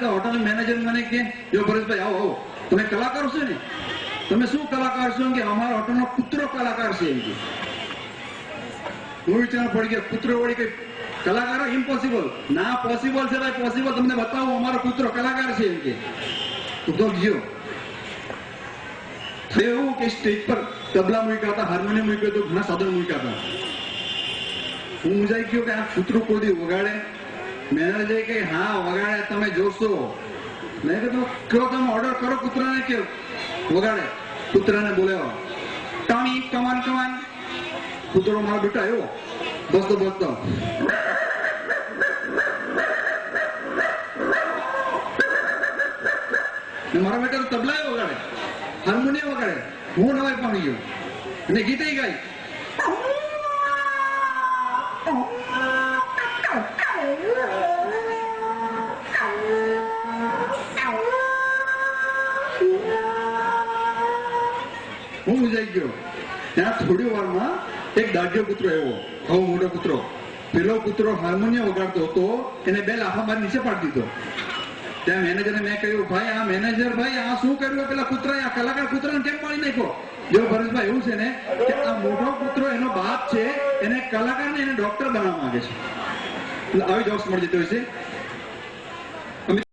તો hotel manager મને કે જો પરેશભાઈ આવો આવો તમે કલાકાર છો ને, તમે શું કલાકાર છો કે અમારા હોટલનો કૂતરો કલાકાર છે એમ કે. હું વિચાર પડી ગયો કૂતરો વળી કઈ કલાકાર ઇમ્પોસિબલ ના પોસિબલ છે ભાઈ પોસિબલ તમને બતાવો અમારો કૂતરો કલાકાર છે એમ કે. તો ગયો એવું કે સ્ટેજ પર તબલા મૂક્યા હતા, હાર્મોનિયમ મૂક્યો હતો, ઘણા સાધનો મૂક્યા હતા. હું મુંજાઈ ગયો કે આ કૂતરો કોઈ દી વગાડે? મેનેજર કે હા વગાડે તમે જોશો. મેં કીધું કયો તમે ઓર્ડર કરો કૂતરાને કે વગાડે. કૂતરાને બોલાવો ટોમી કમાન કમાન. કૂતરો મારો બેટા આવ્યો બસતો બસતો મારા બેટા તબલા વગાડે, હાર્મોનિયમ વગાડે. હું નવાઈ પામી ગયો અને ગીતે ગાય. હું મુંજાઈ ગયો. ત્યાં થોડી વારમાં એક દાઢિયો કૂતરો આવ્યો, બહુ મોટો કૂતરો. પેલો કૂતરો હાર્મોનિયમ વગાડતો હતો, એને બે લાફા મારી નીચે પાડી દીધો. ત્યાં મેનેજરને મેં કહ્યું ભાઈ આ મેનેજર ભાઈ આ શું કર્યું? પેલા કૂતરા આ કલાકાર કૂતરાને કેમ પાડી નાખ્યો? જો પરેશભાઈ એવું છે ને કે આ મોટો કૂતરો એનો બાપ છે, એને કલાકારને એને ડોક્ટર બનાવવા માંગે છે. આવી જોક્સ મળી જતી હોય છે.